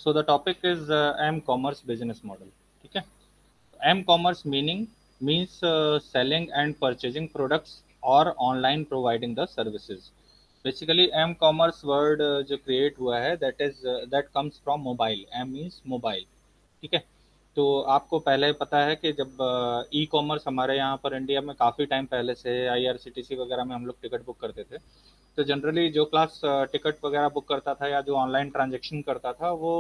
So the topic is m-commerce business model. ठीक है, m-commerce means selling and purchasing products or online providing the services. Basically m-commerce word जो create हुआ है that comes from mobile. M means mobile. ठीक है, तो आपको पहले पता है कि जब ई कॉमर्स हमारे यहाँ पर इंडिया में काफ़ी टाइम पहले से IRCTC वगैरह में हम लोग टिकट बुक करते थे, तो जनरली जो क्लास टिकट वगैरह बुक करता था या जो ऑनलाइन ट्रांजेक्शन करता था वो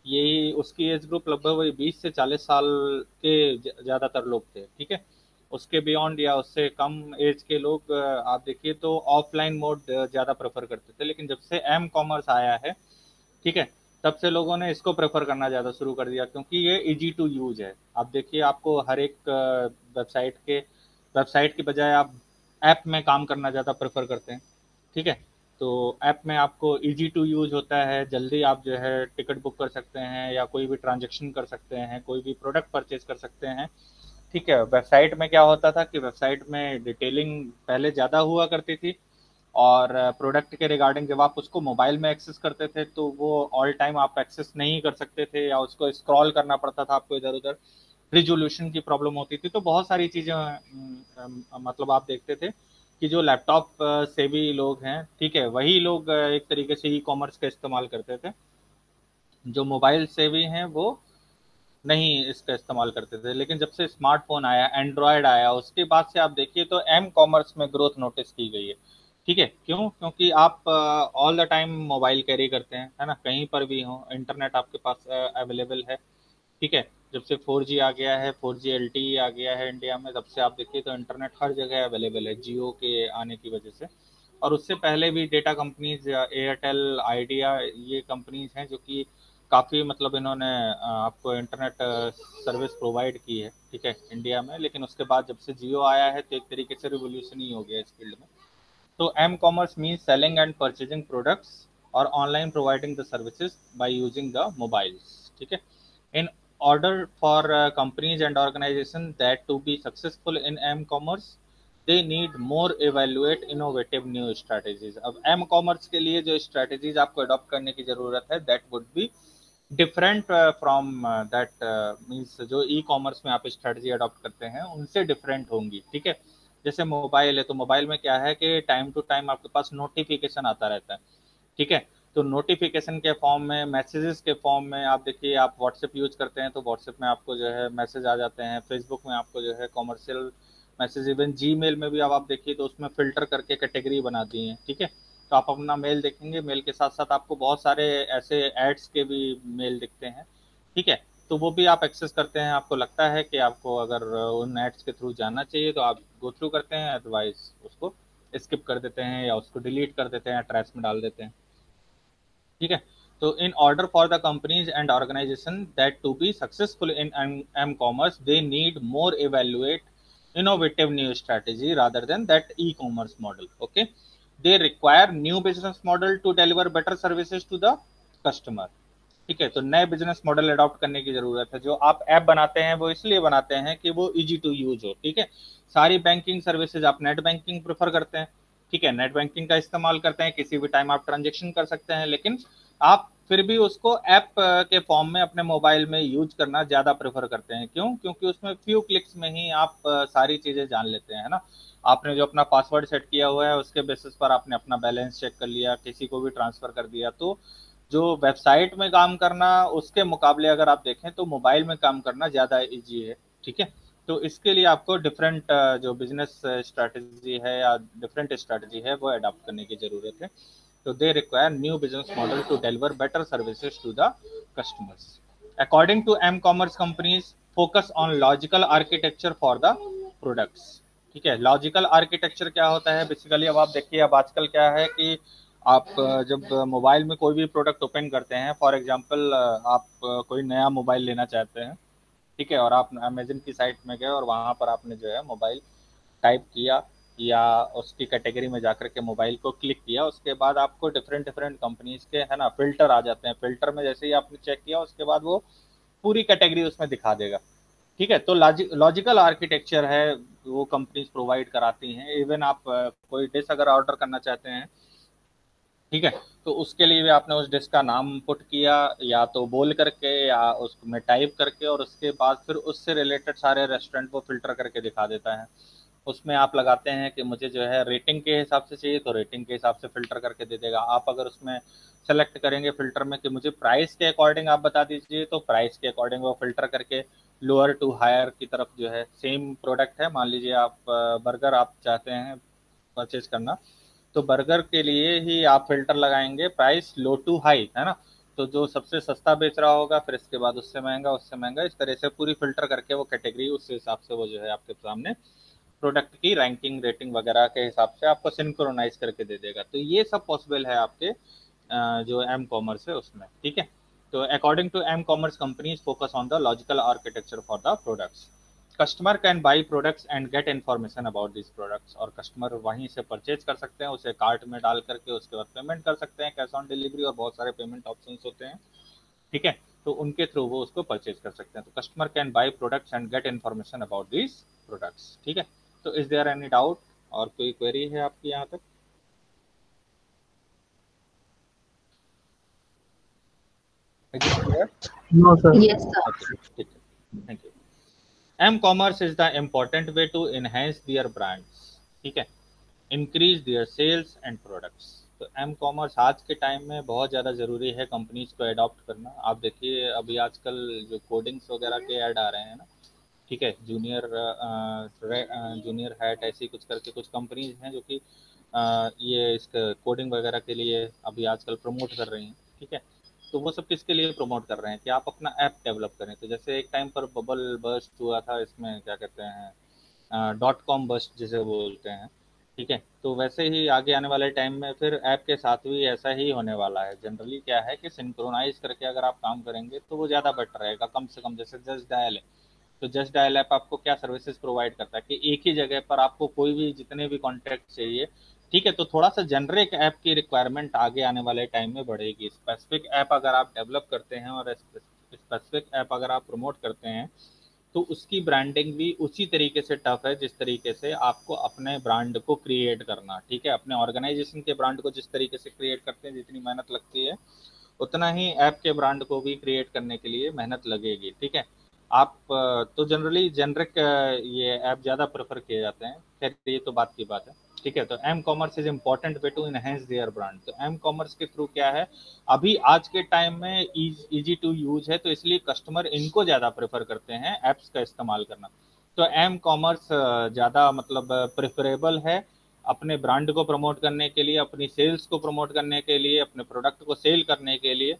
यही उसकी एज ग्रुप लगभग वही 20 से 40 साल के ज़्यादातर लोग थे। ठीक है, उसके बियॉन्ड या उससे कम एज के लोग आप देखिए तो ऑफलाइन मोड ज़्यादा प्रेफर करते थे। लेकिन जब से एम कॉमर्स आया है, ठीक है, तब से लोगों ने इसको प्रेफर करना ज़्यादा शुरू कर दिया, क्योंकि ये इजी टू यूज है। आप देखिए आपको हर एक वेबसाइट की बजाय आप ऐप में काम करना ज़्यादा प्रेफर करते हैं। ठीक है, तो ऐप में आपको इजी टू यूज होता है, जल्दी आप जो है टिकट बुक कर सकते हैं या कोई भी ट्रांजेक्शन कर सकते हैं, कोई भी प्रोडक्ट परचेज कर सकते हैं। ठीक है, वेबसाइट में क्या होता था कि वेबसाइट में डिटेलिंग पहले ज़्यादा हुआ करती थी, और प्रोडक्ट के रिगार्डिंग जब आप उसको मोबाइल में एक्सेस करते थे तो वो ऑल टाइम आप एक्सेस नहीं कर सकते थे, या उसको स्क्रॉल करना पड़ता था आपको इधर उधर, रिजोल्यूशन की प्रॉब्लम होती थी। तो बहुत सारी चीज़ें मतलब आप देखते थे कि जो लैपटॉप से भी लोग हैं, ठीक है, वही लोग एक तरीके से ई कॉमर्स का इस्तेमाल करते थे। जो मोबाइल से भी हैं वो नहीं इसका इस्तेमाल करते थे। लेकिन जब से स्मार्टफोन आया, एंड्रॉयड आया, उसके बाद से आप देखिए तो एम कॉमर्स में ग्रोथ नोटिस की गई है। ठीक है, क्यों? क्योंकि आप all the time mobile carry करते हैं, है ना, कहीं पर भी हो, इंटरनेट आपके पास अवेलेबल है। ठीक है, जब से 4G आ गया है, 4G LTE आ गया है इंडिया में, तब से आप देखिए तो इंटरनेट हर जगह अवेलेबल है जियो के आने की वजह से। और उससे पहले भी डेटा कंपनीज, एयरटेल, आइडिया, ये कंपनीज हैं जो कि काफ़ी मतलब इन्होंने आपको इंटरनेट सर्विस प्रोवाइड की है, ठीक है, इंडिया में। लेकिन उसके बाद जब से जियो आया है तो एक तरीके से रिवोल्यूशन ही हो गया इस फील्ड में। तो M commerce means selling and purchasing products और online providing the services by using the mobiles. ठीक है, इन order for companies and organizations that to be successful in m-commerce they need more evaluate innovative new strategies। अब m commerce के लिए जो strategies आपको adopt करने की जरूरत है that would be different from that means जो ई कॉमर्स में आप स्ट्रेटजी अडॉप्ट करते हैं उनसे डिफरेंट होंगी। ठीक है, जैसे मोबाइल है तो मोबाइल में क्या है कि टाइम टू टाइम आपके पास नोटिफिकेशन आता रहता है। ठीक है, तो नोटिफिकेशन के फॉर्म में, मैसेजेस के फॉर्म में, आप देखिए आप व्हाट्सएप यूज करते हैं तो व्हाट्सएप में आपको जो है मैसेज आ जाते हैं, फेसबुक में आपको जो है कॉमर्शियल मैसेज, इवन जीमेल में भी अब आप देखिए तो उसमें फिल्टर करके कैटेगरी बना दी है। ठीक है, तो आप अपना मेल देखेंगे, मेल के साथ साथ आपको बहुत सारे ऐसे एड्स के भी मेल दिखते हैं। ठीक है, तो वो भी आप एक्सेस करते हैं, आपको लगता है कि आपको अगर उन एड्स के थ्रू जाना चाहिए तो आप गो थ्रू करते हैं, अदरवाइज उसको स्किप कर देते हैं या उसको डिलीट कर देते हैं, ट्रैश में डाल देते हैं। ठीक है, तो in order for the companies and organization that to be successful in M commerce they need more evaluate innovative new strategy rather than that e-commerce model. Okay, they require new business model to deliver better services to the customer। ठीक है, तो नए business model adopt करने की जरूरत है। जो आप ऐप बनाते हैं वो इसलिए बनाते हैं कि वो इजी टू यूज हो। ठीक है, सारी बैंकिंग सर्विसेज आप नेट बैंकिंग प्रेफर करते हैं। ठीक है, नेट बैंकिंग का इस्तेमाल करते हैं, किसी भी टाइम आप ट्रांजेक्शन कर सकते हैं, लेकिन आप फिर भी उसको ऐप के फॉर्म में अपने मोबाइल में यूज करना ज़्यादा प्रेफर करते हैं। क्यों? क्योंकि उसमें फ्यू क्लिक्स में ही आप सारी चीज़ें जान लेते हैं, है ना। आपने जो अपना पासवर्ड सेट किया हुआ है उसके बेसिस पर आपने अपना बैलेंस चेक कर लिया, किसी को भी ट्रांसफ़र कर दिया। तो जो वेबसाइट में काम करना उसके मुकाबले अगर आप देखें तो मोबाइल में काम करना ज़्यादा ईजी है। ठीक है, तो इसके लिए आपको डिफरेंट जो बिजनेस स्ट्रैटेजी है या डिफरेंट स्ट्रैटेजी है वो अडॉप्ट करने की ज़रूरत है। तो they require new business model to deliver better services to the customers. According to M commerce companies focus on logical architecture for the products. ठीक है, लॉजिकल आर्किटेक्चर क्या होता है बेसिकली? अब आप देखिए अब आजकल क्या है कि आप जब मोबाइल में कोई भी प्रोडक्ट ओपन करते हैं, फॉर एग्जांपल आप कोई नया मोबाइल लेना चाहते हैं, ठीक है, और आप अमेजन की साइट में गए और वहाँ पर आपने जो है मोबाइल टाइप किया या उसकी कैटेगरी में जाकर के मोबाइल को क्लिक किया, उसके बाद आपको डिफरेंट डिफरेंट कंपनीज के, है ना, फिल्टर आ जाते हैं। फिल्टर में जैसे ही आपने चेक किया उसके बाद वो पूरी कैटेगरी उसमें दिखा देगा। ठीक है, तो लॉजिकल आर्किटेक्चर है वो कंपनीज प्रोवाइड कराती हैं। इवन आप कोई डिश अगर ऑर्डर करना चाहते हैं ठीक है। तो उसके लिए भी आपने उस डिश का नाम पुट किया, या तो बोल करके या उसमें टाइप करके, और उसके बाद फिर उससे रिलेटेड सारे रेस्टोरेंट वो फिल्टर करके दिखा देता है। उसमें आप लगाते हैं कि मुझे जो है रेटिंग के हिसाब से चाहिए, तो रेटिंग के हिसाब से फ़िल्टर करके दे देगा। आप अगर उसमें सेलेक्ट करेंगे फ़िल्टर में कि मुझे प्राइस के अकॉर्डिंग आप बता दीजिए, तो प्राइस के अकॉर्डिंग वो फ़िल्टर करके लोअर टू हायर की तरफ जो है, सेम प्रोडक्ट है, मान लीजिए आप बर्गर आप चाहते हैं परचेज करना, तो बर्गर के लिए ही आप फ़िल्टर लगाएंगे प्राइस लो टू हाई, है ना? तो जो सबसे सस्ता बेच रहा होगा, फिर इसके बाद उससे महंगा, इस तरह से पूरी फ़िल्टर करके वो कैटेगरी उस हिसाब से वो जो है आपके सामने प्रोडक्ट की रैंकिंग रेटिंग वगैरह के हिसाब से आपको सिंक्रोनाइज करके दे देगा। तो ये सब पॉसिबल है आपके जो एम कॉमर्स है उसमें, ठीक है। तो according to M commerce companies focus on the logical architecture for the products. Customer can buy products and get information about this products, और कस्टमर वहीं से परचेज कर सकते हैं, उसे कार्ट में डाल करके उसके बाद पेमेंट कर सकते हैं, कैश ऑन डिलीवरी और बहुत सारे पेमेंट ऑप्शंस होते हैं, ठीक है। तो उनके थ्रू वो उसको परचेज कर सकते हैं। तो customer can buy products and get information about this products, ठीक है। तो इज देयर एनी डाउट और कोई क्वेरी है आपकी यहाँ तक? Is it clear? No, sir. Yes, sir. Okay, ठीक है, thank you. M commerce is the important way to enhance their brands, ठीक है, increase their sales and products. तो एम कॉमर्स आज के टाइम में बहुत ज़्यादा ज़रूरी है कंपनीज को अडॉप्ट करना। आप देखिए अभी आजकल जो कोडिंग्स वगैरह के ऐड आ रहे हैं ना, ठीक है, जूनियर हैट ऐसी कुछ करके कुछ कंपनीज हैं जो कि ये इसका कोडिंग वगैरह के लिए अभी आजकल प्रमोट कर रही हैं, ठीक है। तो वो सब किसके लिए प्रमोट कर रहे हैं कि आप अपना ऐप डेवलप करें। तो जैसे एक टाइम पर बबल बर्स्ट हुआ था, इसमें क्या कहते हैं डॉट कॉम बर्स्ट जिसे बोलते हैं, ठीक है। तो वैसे ही आगे आने वाले टाइम में फिर ऐप के साथ भी ऐसा ही होने वाला है। जनरली क्या है कि सिंक्रोनाइज करके अगर आप काम करेंगे तो वो ज़्यादा बेटर रहेगा। कम से कम जैसे जस्ट डायल है, तो जस्ट डायल ऐप आपको क्या सर्विसेज प्रोवाइड करता है कि एक ही जगह पर आपको कोई भी जितने भी कॉन्टैक्ट चाहिए, ठीक है। तो थोड़ा सा जेनरिक ऐप की रिक्वायरमेंट आगे आने वाले टाइम में बढ़ेगी। स्पेसिफिक ऐप अगर आप डेवलप करते हैं और स्पेसिफिक ऐप अगर आप प्रमोट करते हैं, तो उसकी ब्रांडिंग भी उसी तरीके से टफ है जिस तरीके से आपको अपने ब्रांड को क्रिएट करना, ठीक है। अपने ऑर्गेनाइजेशन के ब्रांड को जिस तरीके से क्रिएट करते हैं, जितनी मेहनत लगती है, उतना ही ऐप के ब्रांड को भी क्रिएट करने के लिए मेहनत लगेगी, ठीक है। आप तो जनरली जेनरिक ये ऐप ज़्यादा प्रेफर किए जाते हैं। खैर ये तो बात की बात है, ठीक है। तो M commerce is important way to enhance their brand. तो एम कॉमर्स के थ्रू क्या है, अभी आज के टाइम में इजी टू यूज है, तो इसलिए कस्टमर इनको ज़्यादा प्रेफर करते हैं ऐप्स का इस्तेमाल करना। तो एम कॉमर्स ज़्यादा मतलब प्रेफरेबल है अपने ब्रांड को प्रमोट करने के लिए, अपनी सेल्स को प्रमोट करने के लिए, अपने प्रोडक्ट को सेल करने के लिए,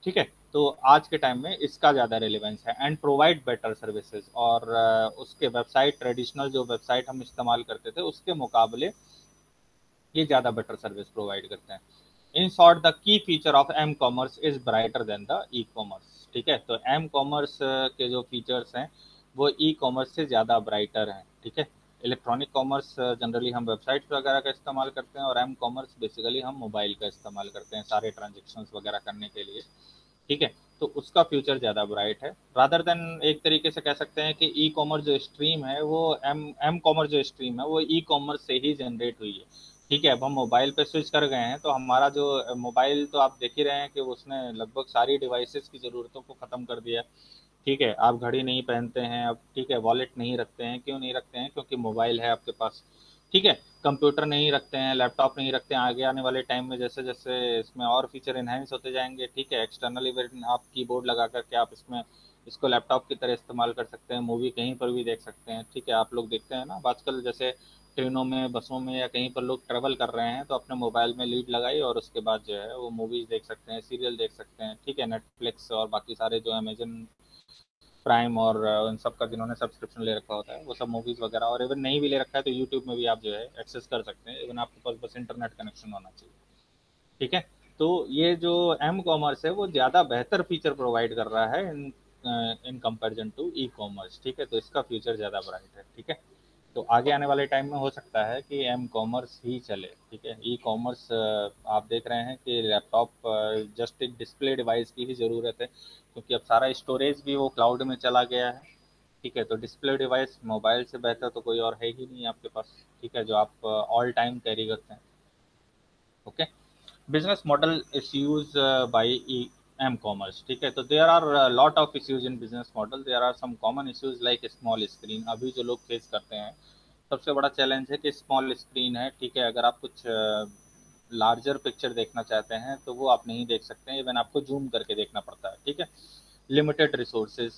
ठीक है। तो आज के टाइम में इसका ज़्यादा रेलिवेंस है एंड प्रोवाइड बेटर सर्विसेज। और उसके वेबसाइट, ट्रेडिशनल जो वेबसाइट हम इस्तेमाल करते थे उसके मुकाबले ये ज़्यादा बेटर सर्विस प्रोवाइड करते हैं। In short the key feature of M commerce is brighter than the E commerce, ठीक है। तो एम कॉमर्स के जो फीचर्स हैं वो ई कॉमर्स से ज़्यादा ब्राइटर हैं, ठीक है। इलेक्ट्रॉनिक कॉमर्स जनरली हम वेबसाइट्स वगैरह का इस्तेमाल करते हैं, और एम कॉमर्स बेसिकली हम मोबाइल का इस्तेमाल करते हैं सारे ट्रांजेक्शन्स वगैरह करने के लिए, ठीक है। तो उसका फ्यूचर ज़्यादा ब्राइट है रादर देन, एक तरीके से कह सकते हैं कि ई कॉमर्स जो स्ट्रीम है वो एम एम कॉमर्स जो स्ट्रीम है वो ई कॉमर्स से ही जनरेट हुई है, ठीक है। अब हम मोबाइल पे स्विच कर गए हैं, तो हमारा जो मोबाइल तो आप देख ही रहे हैं कि उसने लगभग सारी डिवाइसेस की ज़रूरतों को ख़त्म कर दिया, ठीक है। आप घड़ी नहीं पहनते हैं अब, ठीक है। वॉलेट नहीं रखते हैं, क्यों नहीं रखते हैं? क्योंकि मोबाइल है आपके पास, ठीक है। कंप्यूटर नहीं रखते हैं, लैपटॉप नहीं रखते हैं। आगे आने वाले टाइम में जैसे जैसे इसमें और फीचर इन्हेंस होते जाएंगे, ठीक है, एक्सटर्नल इवेंट आप कीबोर्ड लगा करके आप इसमें इसको लैपटॉप की तरह इस्तेमाल कर सकते हैं, मूवी कहीं पर भी देख सकते हैं, ठीक है। आप लोग देखते हैं ना आजकल, जैसे ट्रेनों में, बसों में या कहीं पर लोग ट्रैवल कर रहे हैं, तो अपने मोबाइल में लीड लगाई और उसके बाद जो है वो मूवीज़ देख सकते हैं, सीरियल देख सकते हैं, ठीक है। नेटफ्लिक्स और बाकी सारे जो अमेजन प्राइम और उन सब का जिन्होंने सब्सक्रिप्शन ले रखा होता है, वो सब मूवीज़ वगैरह, और इवन नहीं भी ले रखा है तो यूट्यूब में भी आप जो है एक्सेस कर सकते हैं। इवन आपके पास बस इंटरनेट कनेक्शन होना चाहिए, ठीक है। तो ये जो एम कॉमर्स है वो ज़्यादा बेहतर फीचर प्रोवाइड कर रहा है in in comparison to e commerce, ठीक है। तो इसका फ्यूचर ज़्यादा ब्राइट है, ठीक है। तो आगे आने वाले टाइम में हो सकता है कि एम कॉमर्स ही चले, ठीक है। ई कॉमर्स आप देख रहे हैं कि लैपटॉप जस्ट एक डिस्प्ले डिवाइस की ही ज़रूरत है, क्योंकि अब सारा स्टोरेज भी वो क्लाउड में चला गया है, ठीक है। तो डिस्प्ले डिवाइस मोबाइल से बेहतर तो कोई और है ही नहीं आपके पास, ठीक है, जो आप ऑल टाइम कैरी करते हैं, okay. business model issues by m-commerce, ठीक है। तो there are a lot of issues in business model, there are some common issues like small screen, अभी जो लोग फेस करते हैं सबसे बड़ा चैलेंज है कि स्मॉल स्क्रीन है, ठीक है। अगर आप कुछ लार्जर पिक्चर देखना चाहते हैं तो वो आप नहीं देख सकते हैं, इवन आपको जूम करके देखना पड़ता है, ठीक है। लिमिटेड रिसोर्सेज,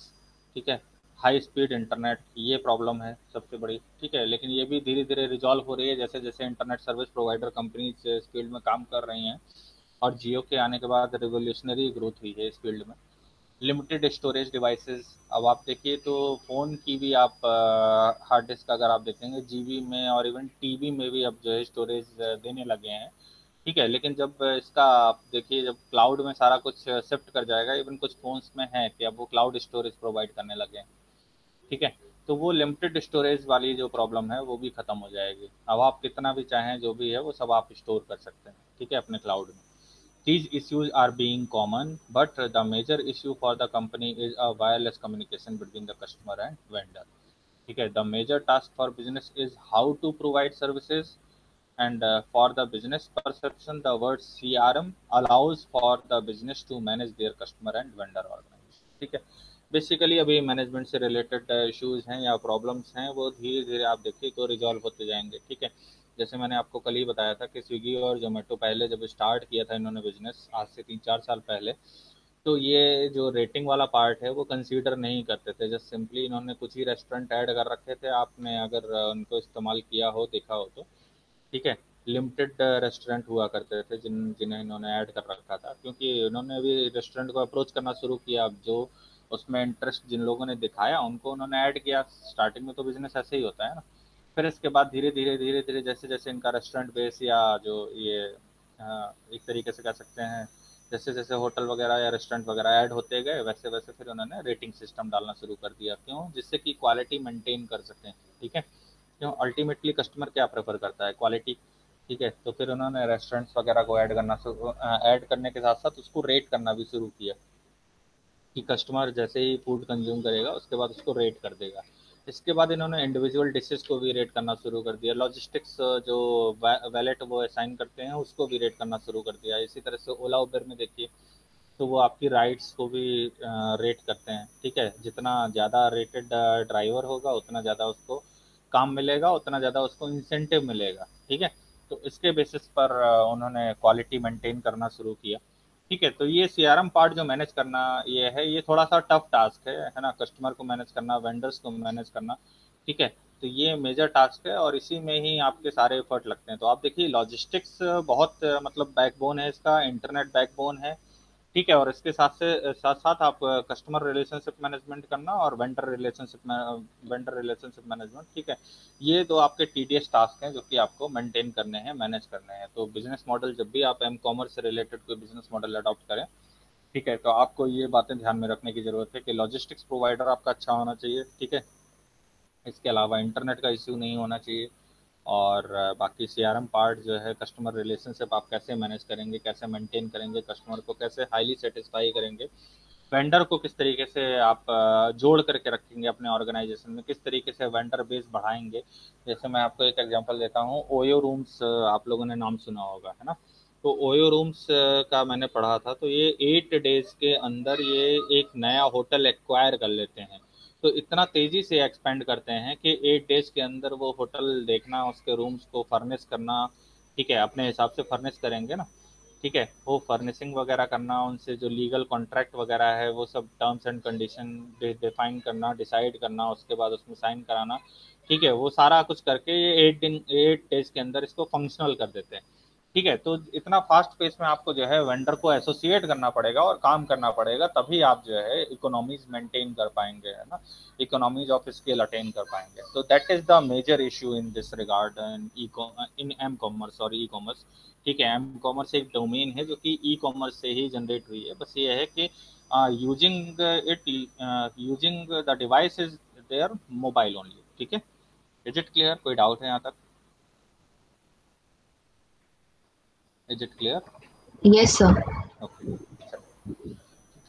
ठीक है। हाई स्पीड इंटरनेट, ये प्रॉब्लम है सबसे बड़ी, ठीक है। लेकिन ये भी धीरे धीरे रिजॉल्व हो रही है जैसे जैसे इंटरनेट सर्विस प्रोवाइडर कंपनीज इस फील्ड में काम कर रही हैं, और जियो के आने के बाद रिवोल्यूशनरी ग्रोथ हुई है इस फील्ड में। लिमिटेड स्टोरेज डिवाइसेस, अब आप देखिए तो फ़ोन की भी आप हार्ड डिस्क अगर आप देखेंगे जीबी में, और इवन टीवी में भी अब जो है स्टोरेज देने लगे हैं, ठीक है। लेकिन जब इसका आप देखिए जब क्लाउड में सारा कुछ शिफ्ट कर जाएगा, इवन कुछ फ़ोन्स में है कि अब वो क्लाउड स्टोरेज प्रोवाइड करने लगे हैं, ठीक है। तो वो लिमिटेड स्टोरेज वाली जो प्रॉब्लम है वो भी ख़त्म हो जाएगी। अब आप कितना भी चाहें जो भी है वो सब आप स्टोर कर सकते हैं, ठीक है, अपने क्लाउड में। These issues are being common, but the major issue for the company is a wireless communication between the customer and vendor. ठीक है, the major task for business is how to provide services, and for the business perception, the word CRM allows for the business to manage their customer and vendor organization. ठीक है, basically अभी management से related issues हैं या problems हैं वो धीरे धीरे आप देखिए तो रिजॉल्व होते जाएंगे, ठीक है। जैसे मैंने आपको कल ही बताया था कि स्विगी और जोमेटो पहले जब स्टार्ट किया था इन्होंने बिजनेस आज से 3-4 साल पहले, तो ये जो रेटिंग वाला पार्ट है वो कंसीडर नहीं करते थे। जस्ट सिंपली इन्होंने कुछ ही रेस्टोरेंट ऐड कर रखे थे, आपने अगर उनको इस्तेमाल किया हो देखा हो तो, ठीक है। लिमिटेड रेस्टोरेंट हुआ करते थे जिन्हें इन्होंने ऐड कर रखा था, क्योंकि इन्होंने भी रेस्टोरेंट को अप्रोच करना शुरू किया। अब जो उसमें इंटरेस्ट जिन लोगों ने दिखाया उनको उन्होंने ऐड किया। स्टार्टिंग में तो बिजनेस ऐसे ही होता है ना। फिर इसके बाद धीरे धीरे जैसे जैसे इनका रेस्टोरेंट बेस या जो ये एक तरीके से कह सकते हैं, जैसे जैसे होटल वगैरह या रेस्टोरेंट वगैरह ऐड होते गए वैसे वैसे फिर उन्होंने रेटिंग सिस्टम डालना शुरू कर दिया। क्यों? जिससे कि क्वालिटी मेंटेन कर सकें, ठीक है। क्यों? अल्टीमेटली कस्टमर क्या प्रेफर करता है? क्वालिटी, ठीक है। तो फिर उन्होंने रेस्टोरेंट्स वगैरह को ऐड करने के साथ साथ उसको रेट करना भी शुरू किया कि कस्टमर जैसे ही फूड कंज्यूम करेगा उसके बाद उसको रेट कर देगा। इसके बाद इन्होंने इंडिविजुअल डिशेस को भी रेट करना शुरू कर दिया। लॉजिस्टिक्स जो वैलेट वो असाइन करते हैं उसको भी रेट करना शुरू कर दिया। इसी तरह से ओला उबर में देखिए तो वो आपकी राइड्स को भी रेट करते हैं, ठीक है। जितना ज़्यादा रेटेड ड्राइवर होगा उतना ज़्यादा उसको काम मिलेगा, उतना ज़्यादा उसको इंसेंटिव मिलेगा, ठीक है। तो इसके बेसिस पर उन्होंने क्वालिटी मेंटेन करना शुरू किया, ठीक है। तो ये सीआरएम पार्ट जो मैनेज करना ये है, ये थोड़ा सा टफ टास्क है ना। कस्टमर को मैनेज करना, वेंडर्स को मैनेज करना, ठीक है। तो ये मेजर टास्क है और इसी में ही आपके सारे एफर्ट लगते हैं। तो आप देखिए लॉजिस्टिक्स बहुत मतलब बैकबोन है इसका, इंटरनेट बैकबोन है, ठीक है। और इसके साथ साथ आप कस्टमर रिलेशनशिप मैनेजमेंट करना और वेंडर रिलेशनशिप मैनेजमेंट, ठीक है। ये दो आपके टीडीएस टास्क हैं जो कि आपको मेंटेन करने हैं, मैनेज करने हैं। तो बिजनेस मॉडल जब भी आप एम कॉमर्स से रिलेटेड कोई बिजनेस मॉडल अडॉप्ट करें, ठीक है, तो आपको ये बातें ध्यान में रखने की जरूरत है कि लॉजिस्टिक्स प्रोवाइडर आपका अच्छा होना चाहिए, ठीक है। इसके अलावा इंटरनेट का इश्यू नहीं होना चाहिए, और बाकी सीआरएम पार्ट जो है कस्टमर रिलेशनशिप आप कैसे मैनेज करेंगे, कैसे मेंटेन करेंगे, कस्टमर को कैसे हाईली सेटिस्फाई करेंगे, वेंडर को किस तरीके से आप जोड़ करके रखेंगे अपने ऑर्गेनाइजेशन में, किस तरीके से वेंडर बेस बढ़ाएंगे। जैसे मैं आपको एक एग्जांपल देता हूँ, ओयो रूम्स आप लोगों ने नाम सुना होगा, है ना। तो ओयो रूम्स का मैंने पढ़ा था, तो ये 8 डेज के अंदर ये एक नया होटल एक्वायर कर लेते हैं। तो इतना तेजी से एक्सपेंड करते हैं कि 8 डेज के अंदर वो होटल देखना, उसके रूम्स को फर्निश करना, ठीक है, अपने हिसाब से फर्निश करेंगे ना, ठीक है। वो फर्निशिंग वगैरह करना, उनसे जो लीगल कॉन्ट्रैक्ट वगैरह है वो सब टर्म्स एंड कंडीशन डिफाइन करना, डिसाइड करना, उसके बाद उसमें साइन कराना, ठीक है। वो सारा कुछ करके ये 8 डेज के अंदर इसको फंक्शनल कर देते हैं, ठीक है। तो इतना फास्ट पेस में आपको जो है वेंडर को एसोसिएट करना पड़ेगा और काम करना पड़ेगा, तभी आप जो है इकोनॉमीज मेंटेन कर पाएंगे, है ना, इकोनॉमीज ऑफ स्केल अटेन कर पाएंगे। तो that is the major issue in this regard in M commerce और ई कॉमर्स, ठीक है। एम कॉमर्स एक डोमेन है जो कि ई कॉमर्स से ही जनरेट हुई है। बस ये है कि using the device is there mobile only, ठीक है। Is it clear? कोई डाउट है यहाँ तक? Is it clear? Yes, sir. Okay.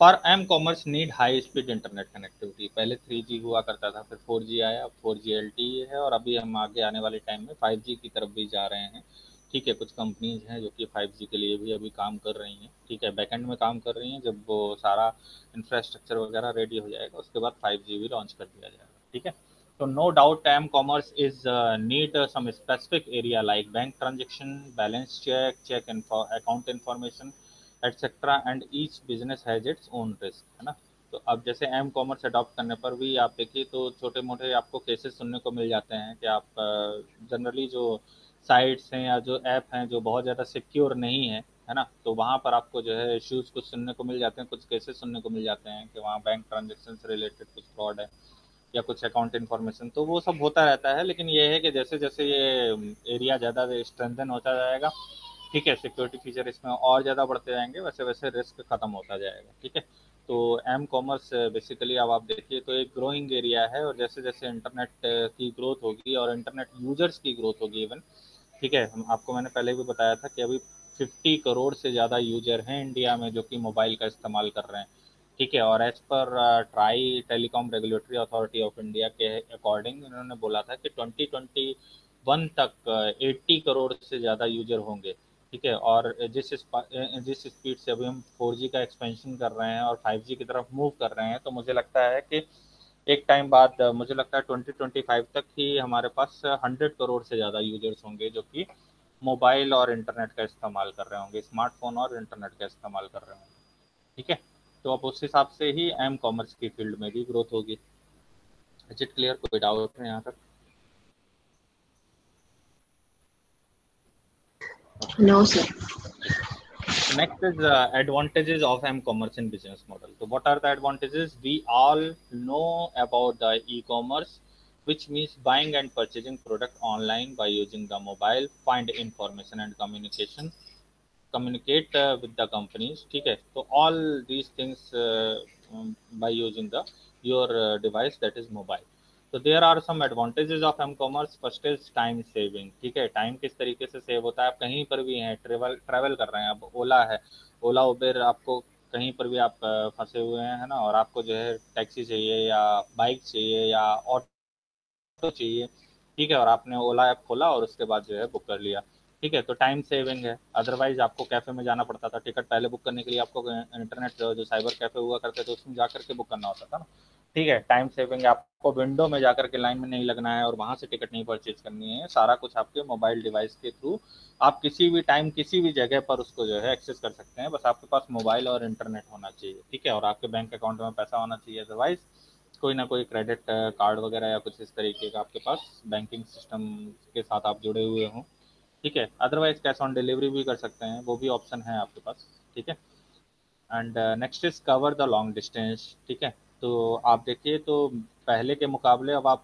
For M commerce need high speed internet connectivity. पहले 3G हुआ करता था, फिर 4G आया, अब 4G LTE है, और अभी हम आगे आने वाले टाइम में 5G की तरफ भी जा रहे हैं। ठीक है, कुछ कंपनीज हैं जो कि 5G के लिए भी अभी काम कर रही हैं, ठीक है, बैकएंड में काम कर रही हैं। जब वो सारा इंफ्रास्ट्रक्चर वगैरह रेडी हो जाएगा उसके बाद 5G भी लॉन्च कर दिया जाएगा, ठीक है। तो no doubt M commerce is need some specific area like bank transaction, balance check account information etcetera, and each business has its own risk, है ना। तो अब जैसे एम कॉमर्स अडॉप्ट करने पर भी आप देखिए तो छोटे मोटे आपको केसेस सुनने को मिल जाते हैं कि आप जनरली जो साइट्स हैं या जो ऐप हैं जो बहुत ज़्यादा सिक्योर नहीं है ना, तो वहाँ पर आपको जो है इश्यूज कुछ सुनने को मिल जाते हैं, कुछ केसेस सुनने को मिल जाते हैं कि वहाँ बैंक ट्रांजेक्शन से रिलेटेड कुछ फ्रॉड है या कुछ अकाउंट इन्फॉर्मेशन, तो वो सब होता रहता है। लेकिन ये है कि जैसे जैसे ये एरिया ज़्यादा स्ट्रेंथन होता जाएगा, ठीक है, सिक्योरिटी फीचर इसमें और ज़्यादा बढ़ते जाएंगे, वैसे वैसे रिस्क खत्म होता जाएगा, ठीक है। तो एम कॉमर्स बेसिकली अब आप देखिए तो एक ग्रोइंग एरिया है, और जैसे जैसे इंटरनेट की ग्रोथ होगी और इंटरनेट यूजर्स की ग्रोथ होगी इवन, ठीक है, हम आपको मैंने पहले भी बताया था कि अभी 50 करोड़ से ज़्यादा यूजर हैं इंडिया में जो कि मोबाइल का इस्तेमाल कर रहे हैं, ठीक है। और एज पर TRAI telecom regulatory authority of India के अकॉर्डिंग इन्होंने बोला था कि 2021 तक 80 करोड़ से ज़्यादा यूजर होंगे, ठीक है। और जिस स्पीड से अभी हम 4G का एक्सपेंशन कर रहे हैं और 5G की तरफ मूव कर रहे हैं, तो मुझे लगता है कि एक टाइम बाद मुझे लगता है 2025 तक ही हमारे पास 100 करोड़ से ज़्यादा यूजर्स होंगे जो कि मोबाइल और इंटरनेट का इस्तेमाल कर रहे होंगे, स्मार्टफोन और इंटरनेट का इस्तेमाल कर रहे होंगे, ठीक है। तो अब उस हिसाब से ही एम कॉमर्स की फील्ड में भी ग्रोथ होगी। Is it clear? कोई डाउट है यहाँ तक? Okay. No, sir. So next is advantages of m-commerce in business model. So what are the advantages? We all know about the e-commerce, which means buying and purchasing product online by using the mobile, find information and communicate with the companies, ठीक है। तो all these things by using the your device, that is mobile. तो there are some advantages of M commerce. First is time saving, ठीक है। Time किस तरीके से save होता है, आप कहीं पर भी हैं, ट्रेवल कर रहे हैं, अब ओला है, ओला उबेर, आपको कहीं पर भी आप फंसे हुए हैं, है ना, और आपको जो है टैक्सी चाहिए या बाइक चाहिए या ऑटो चाहिए, ठीक है, और आपने ओला ऐप खोला और उसके बाद जो है बुक कर लिया, ठीक है, तो टाइम सेविंग है। अदरवाइज आपको कैफे में जाना पड़ता था, टिकट पहले बुक करने के लिए आपको इंटरनेट जो साइबर कैफे हुआ करते थे उसमें जाकर के बुक करना होता था ना, ठीक है। टाइम सेविंग है, आपको विंडो में जाकर के लाइन में नहीं लगना है और वहां से टिकट नहीं परचेज करनी है, सारा कुछ आपके मोबाइल डिवाइस के थ्रू आप किसी भी टाइम किसी भी जगह पर उसको जो है एक्सेस कर सकते हैं, बस आपके पास मोबाइल और इंटरनेट होना चाहिए, ठीक है, और आपके बैंक अकाउंट में पैसा होना चाहिए। अदरवाइज कोई ना कोई क्रेडिट कार्ड वगैरह या कुछ इस तरीके का आपके पास बैंकिंग सिस्टम के साथ आप जुड़े हुए हों, ठीक है। अदरवाइज कैश ऑन डिलीवरी भी कर सकते हैं, वो भी ऑप्शन है आपके पास, ठीक है। And next is cover the long distance, ठीक है। तो आप देखिए तो पहले के मुकाबले अब आप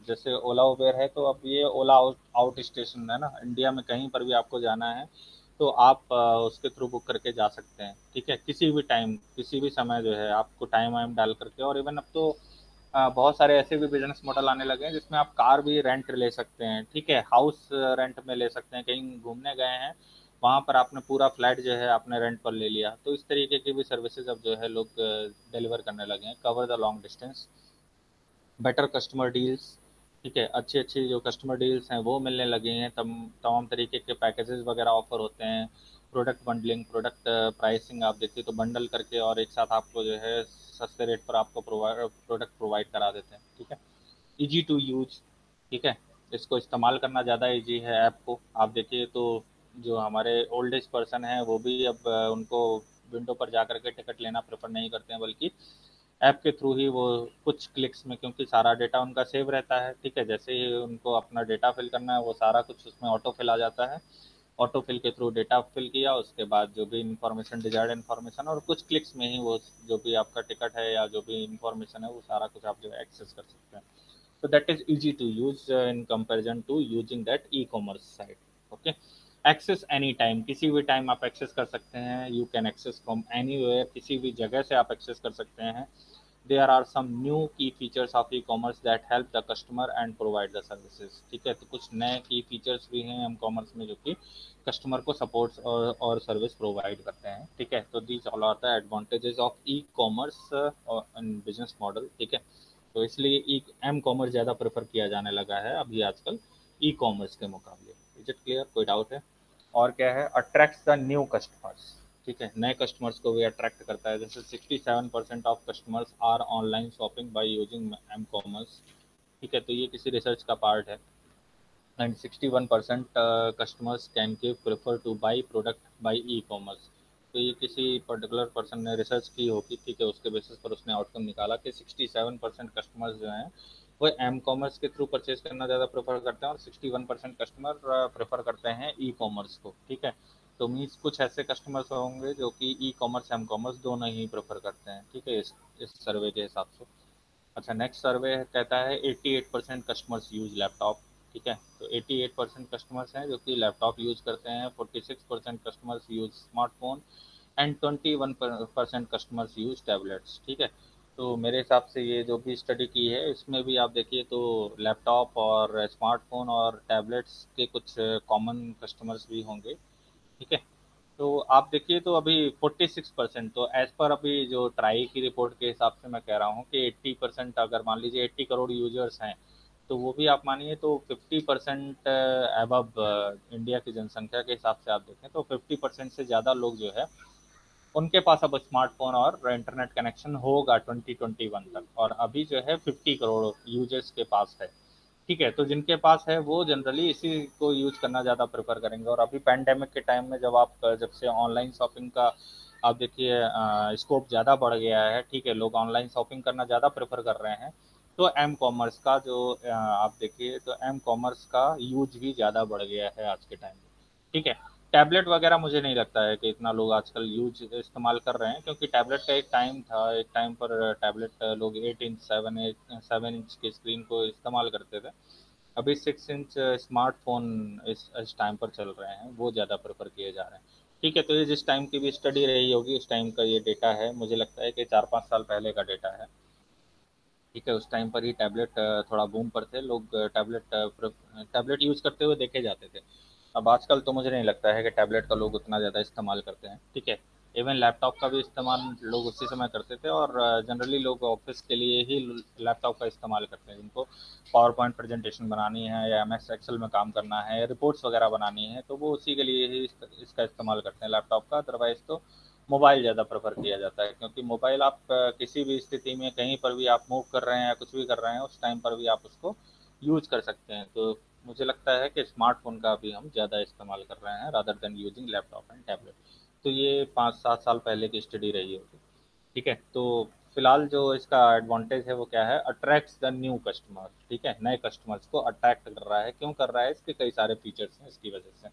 जैसे ओला उबेर है, तो अब ये ओला आउट स्टेशन है ना, इंडिया में कहीं पर भी आपको जाना है तो आप उसके थ्रू बुक करके जा सकते हैं, ठीक है, किसी भी टाइम किसी भी समय जो है आपको टाइम वाइम डाल करके। और इवन अब तो बहुत सारे ऐसे भी बिजनेस मॉडल आने लगे हैं जिसमें आप कार भी रेंट ले सकते हैं, ठीक है, हाउस रेंट में ले सकते हैं, कहीं घूमने गए हैं वहाँ पर आपने पूरा फ्लैट जो है आपने रेंट पर ले लिया, तो इस तरीके की भी सर्विसेज अब जो है लोग डिलीवर करने लगे हैं। Cover the long distance, better customer deals, ठीक है, अच्छी अच्छी जो कस्टमर डील्स हैं वो मिलने लगे हैं, तमाम तरीके के पैकेजेस वगैरह ऑफर होते हैं। प्रोडक्ट बंडलिंग, प्रोडक्ट प्राइसिंग आप देखिए तो बंडल करके और एक साथ आपको जो है सस्ते रेट पर आपको प्रोडक्ट प्रोवाइड करा देते हैं, ठीक है। ईजी टू यूज, ठीक है, इसको इस्तेमाल करना ज़्यादा ईजी है ऐप को। आप देखिए तो जो हमारे ओल्ड एज पर्सन हैं वो भी अब उनको विंडो पर जा कर के टिकट लेना प्रेफर नहीं करते हैं, बल्कि ऐप के थ्रू ही वो कुछ क्लिक्स में, क्योंकि सारा डेटा उनका सेव रहता है, ठीक है, जैसे ही उनको अपना डेटा फिल करना है वो सारा कुछ उसमें ऑटो फिल आ जाता है, ऑटो फिल के थ्रू डेटा फिल किया, उसके बाद जो भी इन्फॉर्मेशन डिजायर्ड इन्फॉर्मेशन और कुछ क्लिक्स में ही वो जो भी आपका टिकट है या जो भी इन्फॉर्मेशन है वो सारा कुछ आप जो है एक्सेस कर सकते हैं। So that is easy to use in comparison to using that e-commerce site. Okay, access any time, किसी भी टाइम आप एक्सेस कर सकते हैं, you can access from anywhere, किसी भी जगह से आप एक्सेस कर सकते हैं। There are some new key features of e-commerce that help the customer and provide the services, ठीक है, तो कुछ नए की फीचर्स भी हैं हम कॉमर्स में जो कि कस्टमर को सपोर्ट और सर्विस प्रोवाइड करते हैं, ठीक है। तो these all are the advantages of E commerce in business model, ठीक है। तो इसलिए ई एम कॉमर्स ज़्यादा प्रेफर किया जाने लगा है अभी आजकल ई कॉमर्स के मुकाबले। Is it clear? कोई डाउट है? और क्या है, अट्रैक्ट्स द न्यू कस्टमर्स, ठीक है, नए कस्टमर्स को भी अट्रैक्ट करता है। जैसे 67% of customers are online shopping by using M commerce, ठीक है, तो ये किसी रिसर्च का पार्ट है। And 61% customers can give prefer to buy product by E commerce. तो ये किसी पर्टिकुलर पर्सन ने रिसर्च की होगी, ठीक है, उसके बेसिस पर उसने आउटकम निकाला कि 67% कस्टमर्स जो हैं वो एम कॉमर्स के थ्रू परचेज करना ज़्यादा प्रेफर करते हैं, और 61% कस्टमर प्रेफर करते हैं ई कॉमर्स को, ठीक है। तो मीन्स कुछ ऐसे कस्टमर्स होंगे जो कि ई कॉमर्स एम कॉमर्स दोनों ही प्रेफर करते हैं, ठीक है, इस सर्वे के हिसाब से। अच्छा, नेक्स्ट सर्वे कहता है 88% कस्टमर्स यूज लैपटॉप, ठीक है, तो 88% कस्टमर्स हैं जो कि लैपटॉप यूज करते हैं, 46% customers use smartphone, and 21% customers use tablets, ठीक है। तो मेरे हिसाब से ये जो भी स्टडी की है इसमें भी आप देखिए तो लैपटॉप और स्मार्टफोन और टैबलेट्स के कुछ कॉमन कस्टमर्स भी होंगे, ठीक है। तो आप देखिए तो अभी 46%, तो एज पर अभी जो ट्राई की रिपोर्ट के हिसाब से मैं कह रहा हूँ कि 80%, अगर मान लीजिए 80 करोड़ यूजर्स हैं, तो वो भी आप मानिए तो 50% अबव इंडिया की जनसंख्या के हिसाब से आप देखें तो 50% से ज़्यादा लोग जो है उनके पास अब स्मार्टफोन और इंटरनेट कनेक्शन होगा 2021 तक, और अभी जो है 50 करोड़ यूजर्स के पास है, ठीक है। तो जिनके पास है वो जनरली इसी को यूज करना ज़्यादा प्रेफर करेंगे। और अभी पैंडेमिक के टाइम में जब से ऑनलाइन शॉपिंग का आप देखिए स्कोप ज़्यादा बढ़ गया है, ठीक है, लोग ऑनलाइन शॉपिंग करना ज़्यादा प्रेफर कर रहे हैं, तो एम कॉमर्स का जो आप देखिए तो एम कॉमर्स का यूज भी ज़्यादा बढ़ गया है आज के टाइम में, ठीक है। टैबलेट वगैरह मुझे नहीं लगता है कि इतना लोग आजकल यूज इस्तेमाल कर रहे हैं, क्योंकि टैबलेट का एक टाइम था, एक टाइम पर टैबलेट लोग 8 इंच 7 इंच की स्क्रीन को इस्तेमाल करते थे। अभी 6 इंच स्मार्टफोन इस टाइम पर चल रहे हैं, वो ज़्यादा प्रेफर किए जा रहे हैं, ठीक है। तो ये जिस टाइम की भी स्टडी रही होगी उस टाइम का ये डेटा है, मुझे लगता है कि 4-5 साल पहले का डेटा है, ठीक है। उस टाइम पर ही टैबलेट थोड़ा बूम पर थे, लोग टैबलेट यूज़ करते हुए देखे जाते थे। अब आजकल तो मुझे नहीं लगता है कि टैबलेट का लोग उतना ज़्यादा इस्तेमाल करते हैं, ठीक है। इवन लैपटॉप का भी इस्तेमाल लोग उसी समय करते थे, और जनरली लोग ऑफिस के लिए ही लैपटॉप का इस्तेमाल करते हैं, जिनको पावर पॉइंट प्रेजेंटेशन बनानी है या एम एस एक्सेल में काम करना है, रिपोर्ट्स वगैरह बनानी है, तो वो उसी के लिए ही इसका इस्तेमाल करते हैं लैपटॉप का। अदरवाइज़ तो मोबाइल ज़्यादा प्रेफर किया जाता है, क्योंकि मोबाइल आप किसी भी स्थिति में कहीं पर भी आप मूव कर रहे हैं या कुछ भी कर रहे हैं उस टाइम पर भी आप उसको यूज कर सकते हैं। तो मुझे लगता है कि स्मार्टफोन का भी हम ज़्यादा इस्तेमाल कर रहे हैं rather than using laptop and tablet. तो ये 5-7 साल पहले की स्टडी रही होगी, ठीक है। तो फिलहाल जो इसका एडवांटेज है वो क्या है, अट्रैक्ट्स द न्यू कस्टमर, ठीक है, नए कस्टमर्स को अट्रैक्ट कर रहा है। क्यों कर रहा है, इसके कई सारे फीचर्स हैं इसकी वजह से।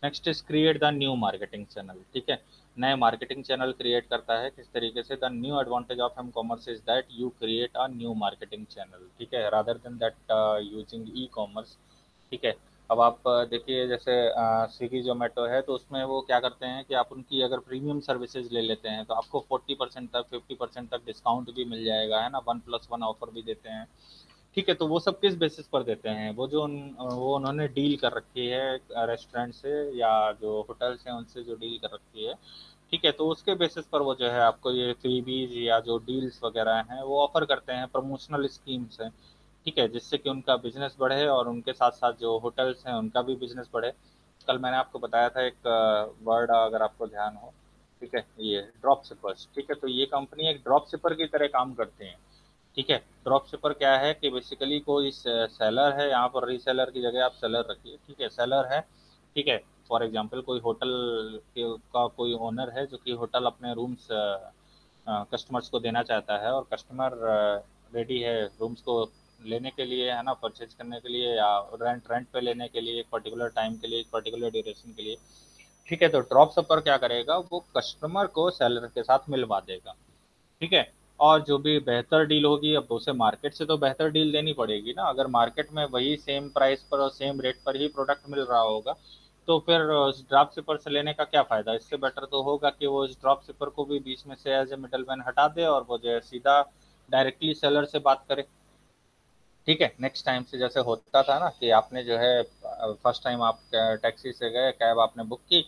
Next is create the new marketing channel, ठीक है, नए मार्केटिंग चैनल क्रिएट करता है। किस तरीके से, the new advantage of M commerce is that you create a new marketing channel, ठीक है, rather than that using E commerce, ठीक है। अब आप देखिए जैसे स्विगी जोमेटो है, तो उसमें वो क्या करते हैं कि आप उनकी अगर प्रीमियम सर्विसेज ले लेते हैं तो आपको 40% तक 50% तक डिस्काउंट भी मिल जाएगा, है ना, 1+1 ऑफर भी देते हैं, ठीक है। तो वो सब किस बेसिस पर देते हैं, वो उन्होंने डील कर रखी है रेस्टोरेंट से या जो होटल्स हैं उनसे जो डील कर रखी है, ठीक है। तो उसके बेसिस पर वो जो है आपको ये फ्रीबीज या जो डील्स वगैरह हैं वो ऑफर करते हैं, प्रमोशनल स्कीम्स हैं, ठीक है, जिससे कि उनका बिजनेस बढ़े और उनके साथ साथ जो होटल्स हैं उनका भी बिजनेस बढ़े। कल मैंने आपको बताया था एक वर्ड, अगर आपको ध्यान हो, ठीक है, ये ड्रॉप शिपर्स, ठीक है। तो ये कंपनी एक ड्रॉप शिपर की तरह काम करते हैं, ठीक है। ड्रॉप शिपर क्या है कि बेसिकली कोई सेलर है, यहाँ पर रीसेलर की जगह आप सेलर रखिए, ठीक है, सेलर है, ठीक है। फॉर एग्जांपल कोई होटल का कोई ओनर है जो कि होटल अपने रूम्स कस्टमर्स को देना चाहता है, और कस्टमर रेडी है रूम्स को लेने के लिए, है ना, परचेज करने के लिए या रेंट पे लेने के लिए एक पर्टिकुलर टाइम के लिए, एक पर्टिकुलर ड्यूरेशन के लिए, ठीक है। तो ड्रॉप शिपर क्या करेगा, वो कस्टमर को सेलर के साथ मिलवा देगा, ठीक है। और जो भी बेहतर डील होगी, अब उसे मार्केट से तो बेहतर डील देनी पड़ेगी ना, अगर मार्केट में वही सेम प्राइस पर और सेम रेट पर ही प्रोडक्ट मिल रहा होगा तो फिर उस ड्रॉप शिपर से लेने का क्या फ़ायदा। इससे बेटर तो होगा कि वो इस ड्रॉप शिपर को भी बीच में से एज ए मिडल मैन हटा दे और वो जो है सीधा डायरेक्टली सेलर से बात करे, ठीक है। नेक्स्ट टाइम से जैसे होता था ना कि आपने जो है फर्स्ट टाइम आप टैक्सी से गए, कैब आपने बुक की,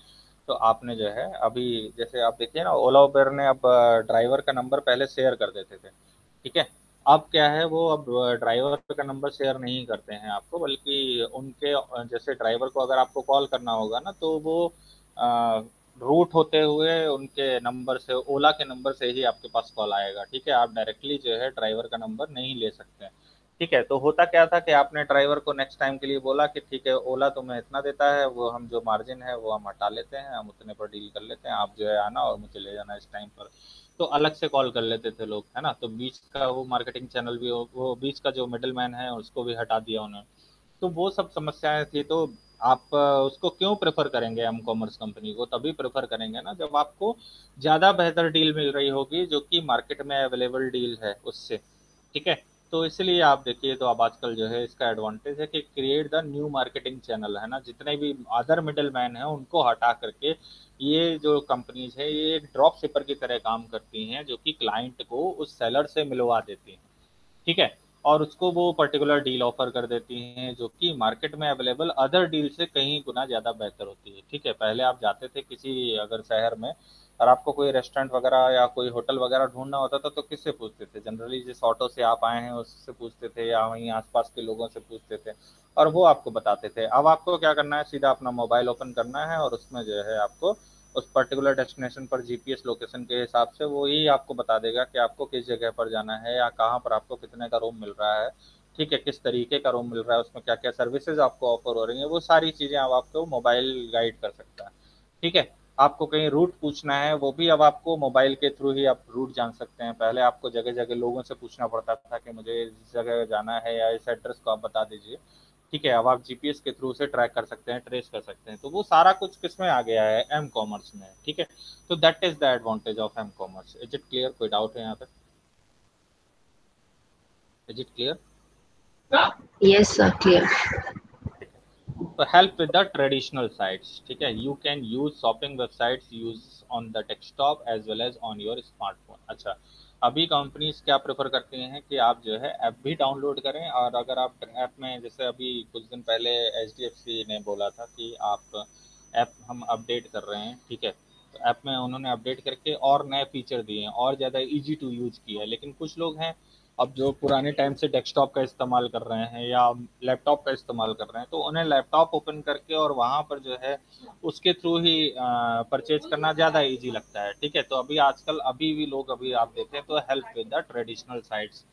तो आपने जो है अभी जैसे आप देखिए ना ओला उबेर ने अब ड्राइवर का नंबर पहले शेयर कर देते थे, ठीक है, अब क्या है, वो अब ड्राइवर का नंबर शेयर नहीं करते हैं आपको, बल्कि उनके जैसे ड्राइवर को अगर आपको कॉल करना होगा ना, तो वो रूट होते हुए उनके नंबर से, ओला के नंबर से ही आपके पास कॉल आएगा। ठीक है, आप डायरेक्टली जो है ड्राइवर का नंबर नहीं ले सकते हैं। ठीक है, तो होता क्या था कि आपने ड्राइवर को नेक्स्ट टाइम के लिए बोला कि ठीक है, ओला तुम्हें इतना देता है, वो हम जो मार्जिन है वो हम हटा लेते हैं, हम उतने पर डील कर लेते हैं, आप जो है आना और मुझे ले जाना इस टाइम पर। तो अलग से कॉल कर लेते थे लोग, है ना। तो बीच का वो मार्केटिंग चैनल भी, वो बीच का जो मिडिल मैन है उसको भी हटा दिया उन्होंने। तो वो सब समस्याएं थी। तो आप उसको क्यों प्रेफर करेंगे, एम कॉमर्स कंपनी को तभी प्रेफर करेंगे ना जब आपको ज़्यादा बेहतर डील मिल रही होगी, जो कि मार्केट में अवेलेबल डील है उससे। ठीक है, तो इसलिए आप देखिए, तो अब आजकल जो है इसका एडवांटेज है कि create the new marketing channel, है ना। जितने भी अदर मिडल मैन है उनको हटा करके ये जो कंपनीज है ये एक ड्रॉप शिपर की तरह काम करती हैं, जो कि क्लाइंट को उस सेलर से मिलवा देती हैं। ठीक है, और उसको वो पर्टिकुलर डील ऑफर कर देती हैं, जो कि मार्केट में अवेलेबल अदर डील से कहीं गुना ज़्यादा बेहतर होती है। ठीक है, पहले आप जाते थे किसी अगर शहर में, और आपको कोई रेस्टोरेंट वगैरह या कोई होटल वगैरह ढूंढना होता था, तो किससे पूछते थे? जनरली जिस ऑटो से आप आए हैं उससे पूछते थे, या वहीं आसपास के लोगों से पूछते थे, और वो आपको बताते थे। अब आपको क्या करना है, सीधा अपना मोबाइल ओपन करना है, और उसमें जो है आपको उस पर्टिकुलर डेस्टिनेशन पर जीपीएस लोकेशन के हिसाब से वो ही आपको बता देगा कि आपको किस जगह पर जाना है, या कहाँ पर आपको कितने का रूम मिल रहा है। ठीक है, किस तरीके का रूम मिल रहा है, उसमें क्या क्या सर्विसेज आपको ऑफर हो रही हैं, वो सारी चीज़ें अब आपको मोबाइल गाइड कर सकता है। ठीक है, आपको कहीं रूट पूछना है, वो भी अब आपको मोबाइल के थ्रू ही आप रूट जान सकते हैं। पहले आपको जगह जगह लोगों से पूछना पड़ता था कि मुझे इस जगह जाना है, या इस एड्रेस को आप बता दीजिए। ठीक है, अब आप जीपीएस के थ्रू से ट्रैक कर सकते हैं, ट्रेस कर सकते हैं। तो वो सारा कुछ किसमें आ गया है, एम कॉमर्स में। ठीक है, तो that is the advantage of M commerce. Is it clear? कोई डाउट है यहाँ पे? Is it clear? Yes, sir, clear. तो help with the traditional sites. ठीक है, you can use shopping websites use on the desktop as well as on your smartphone. अच्छा, अभी companies क्या प्रेफर करती हैं कि आप जो है ऐप भी डाउनलोड करें, और अगर आप ऐप में, जैसे अभी कुछ दिन पहले एचडीएफसी ने बोला था कि आप ऐप हम अपडेट कर रहे हैं। ठीक है, तो ऐप में उन्होंने अपडेट करके और नए फीचर दिए हैं, और ज़्यादा इजी टू यूज किया है। लेकिन कुछ लोग हैं अब जो पुराने टाइम से डेस्कटॉप का इस्तेमाल कर रहे हैं या लैपटॉप का इस्तेमाल कर रहे हैं, तो उन्हें लैपटॉप ओपन करके और वहाँ पर जो है उसके थ्रू ही परचेज करना ज़्यादा इजी लगता है। ठीक है, तो अभी आजकल अभी भी लोग, अभी आप देखें तो help with the traditional sites,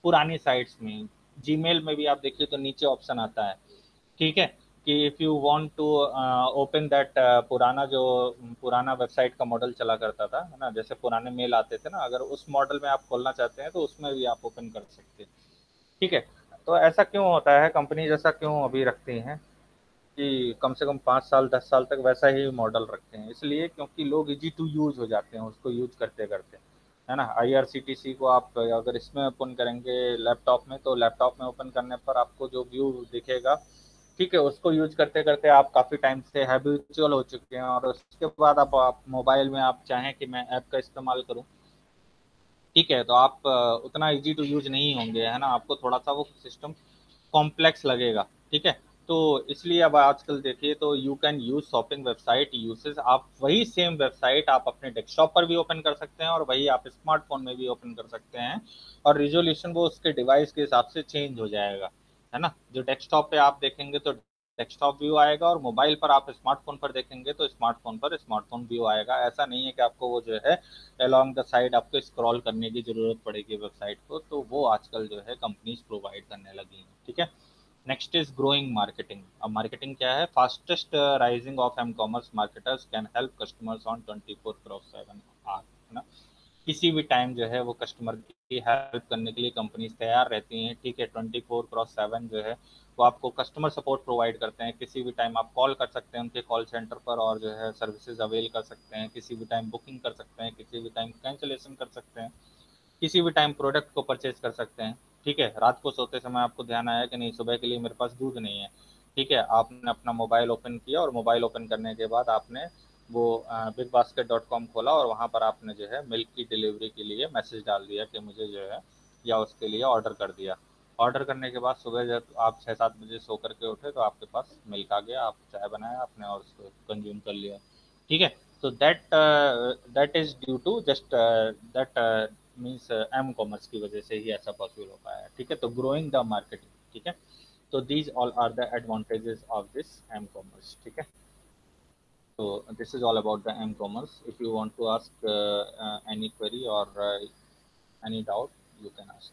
पुरानी साइट्स में, जीमेल में भी आप देखिए तो नीचे ऑप्शन आता है। ठीक है, कि if you want to open that, पुराना जो पुराना वेबसाइट का मॉडल चला करता था, है ना, जैसे पुराने मेल आते थे ना, अगर उस मॉडल में आप खोलना चाहते हैं तो उसमें भी आप ओपन कर सकते हैं। ठीक है, तो ऐसा क्यों होता है, कंपनी जैसा क्यों अभी रखती हैं कि कम से कम 5 साल 10 साल तक वैसा ही मॉडल रखते हैं? इसलिए क्योंकि लोग इजी टू यूज हो जाते हैं उसको यूज करते करते, है ना। आईआरसीटीसी को आप अगर इसमें ओपन करेंगे लैपटॉप में, तो लैपटॉप में ओपन करने पर आपको जो व्यू दिखेगा, ठीक है, उसको यूज करते करते आप काफ़ी टाइम से हैबिचुअल हो चुके हैं, और उसके बाद आप मोबाइल में आप चाहें कि मैं ऐप का इस्तेमाल करूं, ठीक है, तो आप उतना इजी टू यूज नहीं होंगे, है ना। आपको थोड़ा सा वो सिस्टम कॉम्प्लेक्स लगेगा। ठीक है, तो इसलिए अब आजकल देखिए तो you can use shopping website usage, आप वही सेम वेबसाइट आप अपने डेस्कटॉप पर भी ओपन कर सकते हैं, और वही आप स्मार्टफोन में भी ओपन कर सकते हैं, और रिजोल्यूशन वो उसके डिवाइस के हिसाब से चेंज हो जाएगा, है ना। जो डेस्कटॉप पे आप देखेंगे तो डेस्कटॉप व्यू आएगा, और मोबाइल पर आप स्मार्टफोन पर देखेंगे तो स्मार्टफोन पर स्मार्टफोन व्यू आएगा। ऐसा नहीं है कि आपको वो जो है अलॉन्ग द साइड आपको स्क्रॉल करने की जरूरत पड़ेगी वेबसाइट को, तो वो आजकल जो है कंपनीज प्रोवाइड करने लगी हैं। ठीक है, नेक्स्ट इज ग्रोइंग मार्केटिंग। अब मार्केटिंग क्या है, fastest rising of M commerce marketers can help customers on 24/7 are, है ना। किसी भी टाइम जो है वो कस्टमर की हेल्प करने के लिए कंपनीज तैयार रहती हैं। ठीक है, 24/7 जो है वो आपको कस्टमर सपोर्ट प्रोवाइड करते हैं। किसी भी टाइम आप कॉल कर सकते हैं उनके कॉल सेंटर पर, और जो है सर्विसेज अवेल कर सकते हैं। किसी भी टाइम बुकिंग कर सकते हैं, किसी भी टाइम कैंसिलेशन कर सकते हैं, किसी भी टाइम प्रोडक्ट को परचेज कर सकते हैं। ठीक है, रात को सोते समय आपको ध्यान आया कि नहीं सुबह के लिए मेरे पास दूध नहीं है, ठीक है, आपने अपना मोबाइल ओपन किया, और मोबाइल ओपन करने के बाद आपने वो bigBasket.com खोला, और वहाँ पर आपने जो है मिल्क की डिलीवरी के लिए मैसेज डाल दिया कि मुझे जो है, या उसके लिए ऑर्डर कर दिया। ऑर्डर करने के बाद सुबह जब आप 6-7 बजे सो करके उठे, तो आपके पास मिल्क आ गया, आप चाय बनाया आपने और उसको कंज्यूम कर लिया। ठीक है, तो that that is due to just that means M commerce की वजह से ही ऐसा पॉसिबल हो पाया है, ठीक है। तो ग्रोइंग द मार्केटिंग, ठीक है। तो these all are the advantages of this M commerce, ठीक है। So this is all about the m-commerce. If you want to ask any query or any doubt, you can ask.